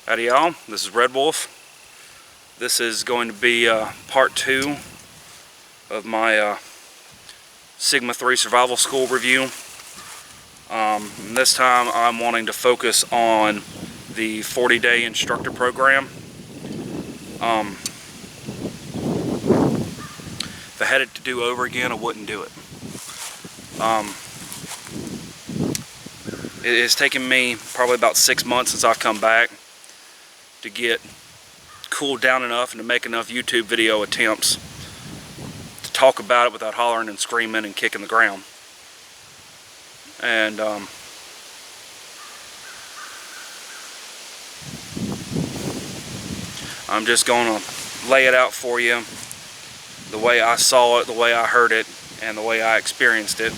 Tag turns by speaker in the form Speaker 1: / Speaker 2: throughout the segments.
Speaker 1: Howdy y'all, this is Red Wolf. This is going to be part 2 of my Sigma 3 Survival School review. This time I'm wanting to focus on the 40-day instructor program. If I had it to do over again, I wouldn't do it. It has taken me probably about 6 months since I've come back to get cooled down enough and to make enough YouTube video attempts to talk about it without hollering and screaming and kicking the ground. And I'm just going to lay it out for you the way I saw it, the way I heard it, and the way I experienced it.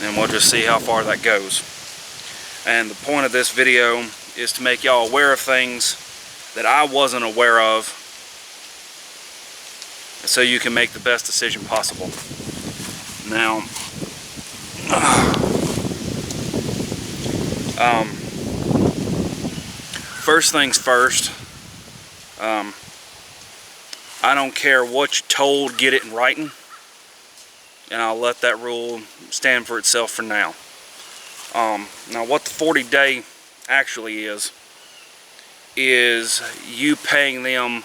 Speaker 1: And we'll just see how far that goes. And the point of this video is to make y'all aware of things that I wasn't aware of, so you can make the best decision possible. Now, first things first, I don't care what you're told, get it in writing. And I'll let that rule stand for itself for now. Now what the 40-day actually is you paying them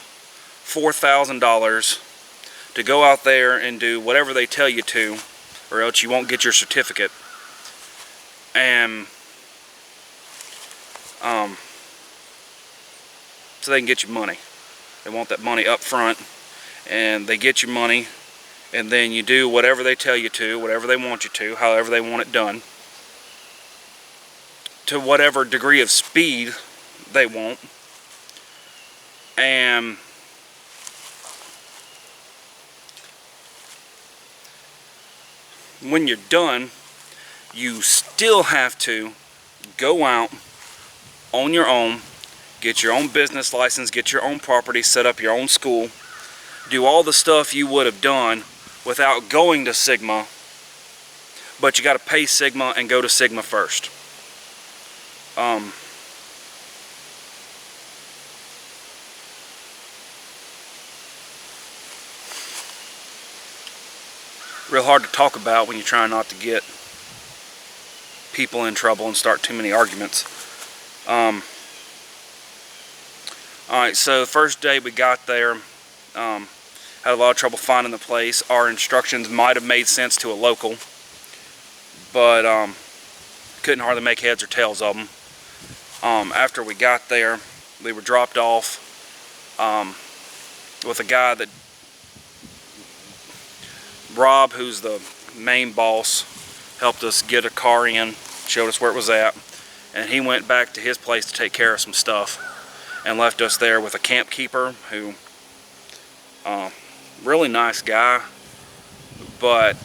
Speaker 1: $4,000 to go out there and do whatever they tell you to, or else you won't get your certificate. And so they can get you money. They want that money up front, and they get you money. And then you do whatever they tell you to, whatever they want you to, however they want it done, to whatever degree of speed they want. And when you're done, you still have to go out on your own, get your own business license, get your own property, set up your own school, do all the stuff you would have done without going to Sigma, but you got to pay Sigma and go to Sigma first. Real hard to talk about when you're trying not to get people in trouble and start too many arguments. Alright, so the first day we got there, had a lot of trouble finding the place. Our instructions might have made sense to a local, but couldn't hardly make heads or tails of them. After we got there, we were dropped off with a guy that, Rob, who's the main boss, helped us get a car in, showed us where it was at, and he went back to his place to take care of some stuff and left us there with a camp keeper who, really nice guy, but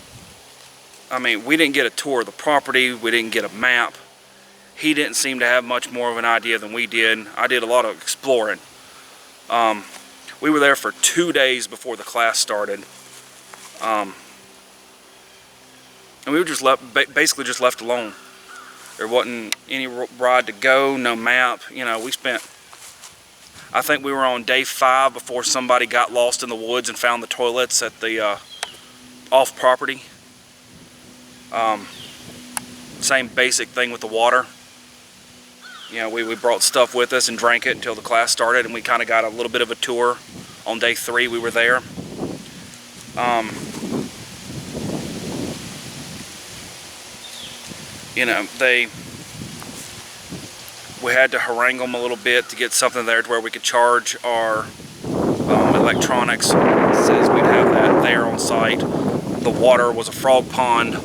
Speaker 1: I mean, we didn't get a tour of the property, we didn't get a map. He didn't seem to have much more of an idea than we did. I did a lot of exploring. We were there for 2 days before the class started, and we were just basically just left alone. There wasn't any ride to go, no map. You know, we spent, I think we were on day 5 before somebody got lost in the woods and found the toilets at the off property. Same basic thing with the water. You know, we brought stuff with us and drank it until the class started, and we kind of got a little bit of a tour on day 3 we were there. You know, we had to harangue them a little bit to get something there to where we could charge our electronics. It says we'd have that there on site. The water was a frog pond.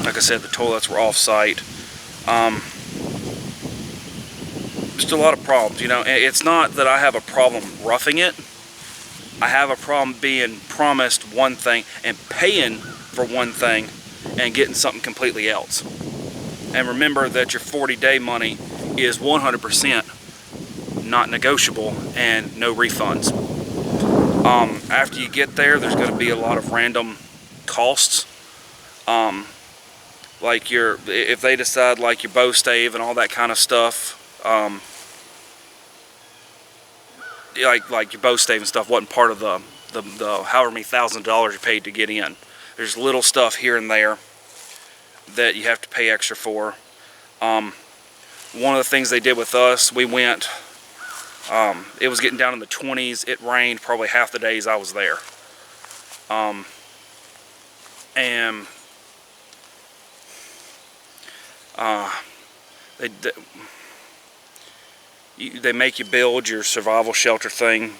Speaker 1: Like I said, the toilets were off site. Just a lot of problems, you know. It's not that I have a problem roughing it. I have a problem being promised one thing and paying for one thing and getting something completely else. And remember that your 40-day money is 100% not negotiable and no refunds. After you get there, there's going to be a lot of random costs. like if they decide like your bow stave and all that kind of stuff, like your bow stave and stuff wasn't part of the however many $1,000 you paid to get in. There's little stuff here and there that you have to pay extra for. One of the things they did with us, we went, it was getting down in the 20s. It rained probably half the days I was there. And they make you build your survival shelter thing.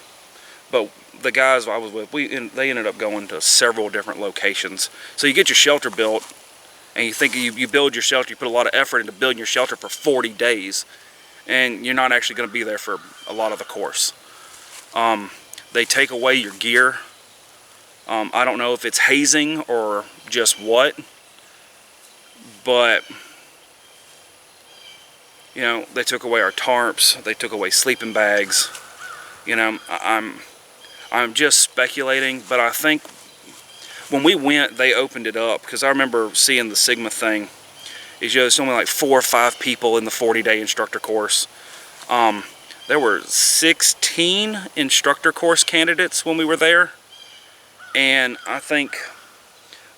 Speaker 1: But the guys I was with, they ended up going to several different locations. So you get your shelter built, and you think you build your shelter, you put a lot of effort into building your shelter for 40 days, and you're not actually going to be there for a lot of the course. They take away your gear. I don't know if it's hazing or just what, but you know, they took away our tarps, they took away sleeping bags. You know, I'm just speculating, but I think when we went, they opened it up, because I remember seeing the Sigma thing. It shows only like 4 or 5 people in the 40-day instructor course. There were 16 instructor course candidates when we were there, and I think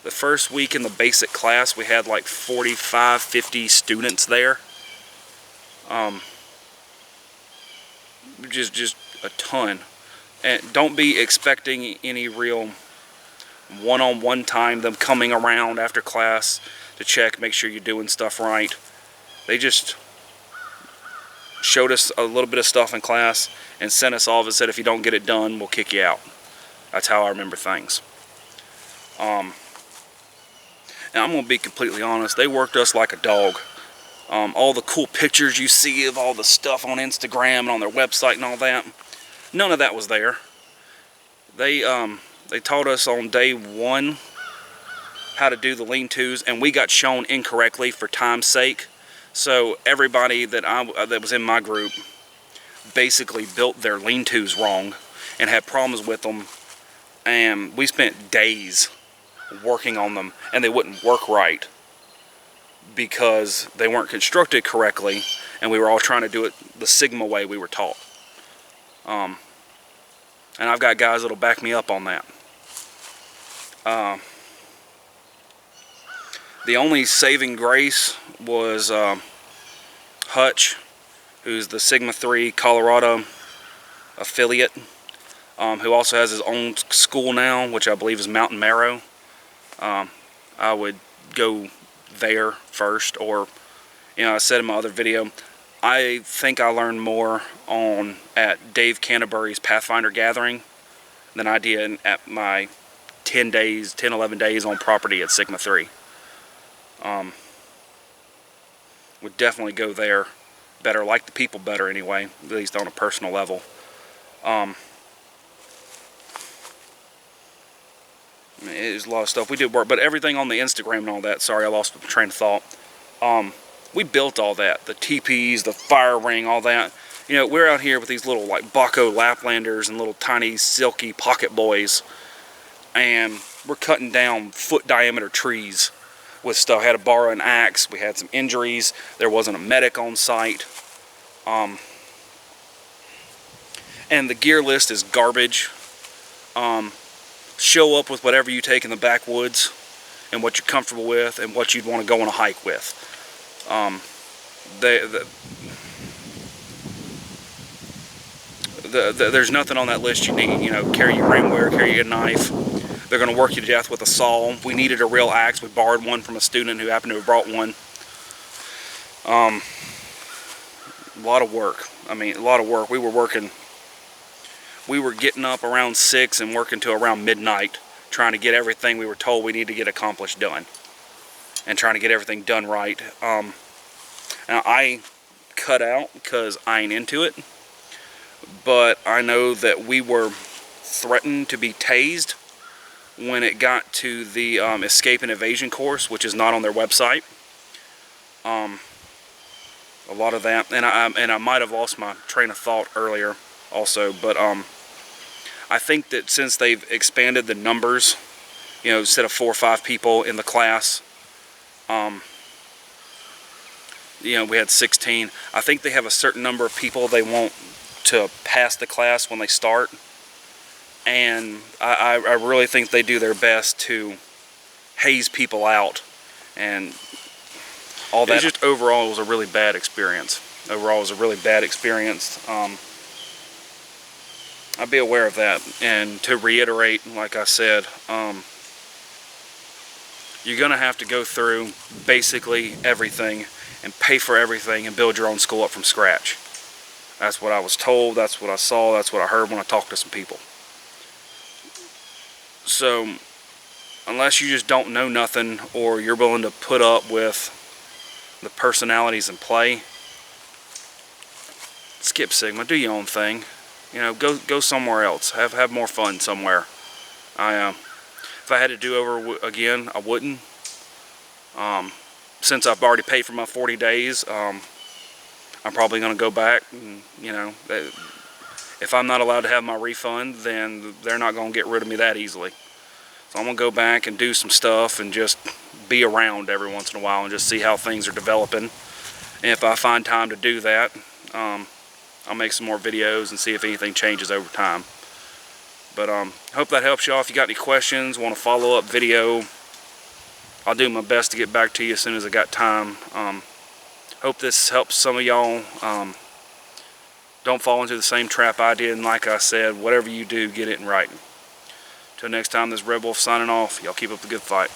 Speaker 1: the first week in the basic class we had like 45, 50 students there. Just a ton. And don't be expecting any real one-on-one time, them coming around after class to check, make sure you're doing stuff right. They just showed us a little bit of stuff in class and sent us off and said, if you don't get it done, we'll kick you out. That's how I remember things. And I'm going to be completely honest, they worked us like a dog. All the cool pictures you see of all the stuff on Instagram and on their website and all that, none of that was there. They taught us on day 1 how to do the lean-tos, and we got shown incorrectly for time's sake. So everybody that was in my group basically built their lean-tos wrong and had problems with them, and we spent days working on them, and they wouldn't work right because they weren't constructed correctly, and we were all trying to do it the Sigma way we were taught. And I've got guys that'll back me up on that. The only saving grace was Hutch, who's the Sigma 3 Colorado affiliate, who also has his own school now, which I believe is Mountain Marrow. I would go there first, or, you know, I said in my other video, I think I learned more at Dave Canterbury's Pathfinder Gathering than I did at my 10, 11 days on property at Sigma 3. Would definitely go there better, like the people better anyway, at least on a personal level. It was a lot of stuff. We did work, but everything on the Instagram and all that, sorry, I lost the train of thought. We built all that, the teepees, the fire ring, all that. You know, we're out here with these little like Baco Laplanders and little tiny silky pocket boys, and we're cutting down foot diameter trees with stuff. I had to borrow an axe. We had some injuries. There wasn't a medic on site. And the gear list is garbage. Show up with whatever you take in the backwoods and what you're comfortable with and what you'd want to go on a hike with. There's nothing on that list you need. You know, carry your rainwear, carry your knife. They're going to work you to death with a saw. We needed a real axe. We borrowed one from a student who happened to have brought one. A lot of work. I mean, a lot of work. We were getting up around 6 and working till around midnight, trying to get everything we were told we need to get accomplished done, and trying to get everything done right. Now I cut out because I ain't into it, but I know that we were threatened to be tased when it got to the escape and evasion course, which is not on their website. A lot of that, and I might have lost my train of thought earlier also, but I think that since they've expanded the numbers, you know, instead of 4 or 5 people in the class, we had 16. I think they have a certain number of people they want to pass the class when they start, and I really think they do their best to haze people out and all that. Just overall, it was a really bad experience. I'd be aware of that. And to reiterate, like I said, you're going to have to go through basically everything and pay for everything and build your own school up from scratch. That's what I was told, that's what I saw, that's what I heard when I talked to some people. So, unless you just don't know nothing, or you're willing to put up with the personalities in play, skip Sigma, do your own thing. Go somewhere else. Have more fun somewhere. If I had to do over again, I wouldn't. Since I've already paid for my 40 days, I'm probably going to go back. And, if I'm not allowed to have my refund, then they're not going to get rid of me that easily. So I'm going to go back and do some stuff and just be around every once in a while and just see how things are developing. And if I find time to do that, I'll make some more videos and see if anything changes over time. But hope that helps y'all. If you got any questions, want a follow-up video, I'll do my best to get back to you as soon as I got time. Hope this helps some of y'all. Don't fall into the same trap I did, and like I said, whatever you do, get it in writing. Till next time, this is Red Wolf signing off. Y'all keep up the good fight.